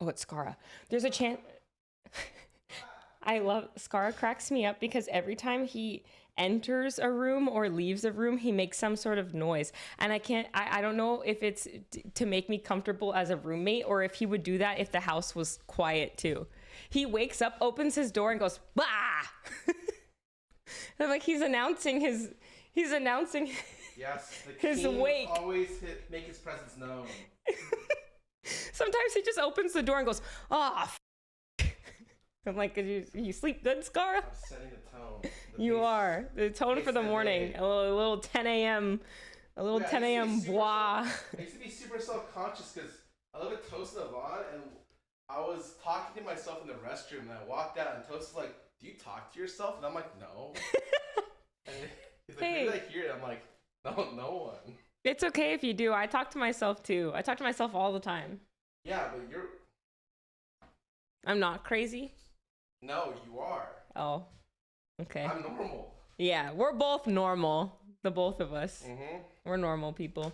it's Scarra. There's a chance. I love Scarra cracks me up because every time he enters a room or leaves a room, he makes some sort of noise. And I don't know if it's to make me comfortable as a roommate or if he would do that if the house was quiet too. He wakes up, opens his door and goes, bah! I'm like, he's announcing Yes, the his king wake. always make his presence known. Sometimes he just opens the door and goes, oh, I'm like, you sleep good, Scarra? I'm setting the tone. You are. The tone for the morning. A little 10 a.m. A little 10 a.m. bois. I used to be super self-conscious because I live with Toast and Yvonne, and I was talking to myself in the restroom, and I walked out, and Toast was like, do you talk to yourself? And I'm like, no. And he's like, Hey. who did I hear it? I'm like, no one. It's okay if you do. I talk to myself too. I talk to myself all the time. Yeah, but I'm not crazy. No, you are. Oh, okay. I'm normal. Yeah, we're both normal. The both of us. Mm-hmm. We're normal people.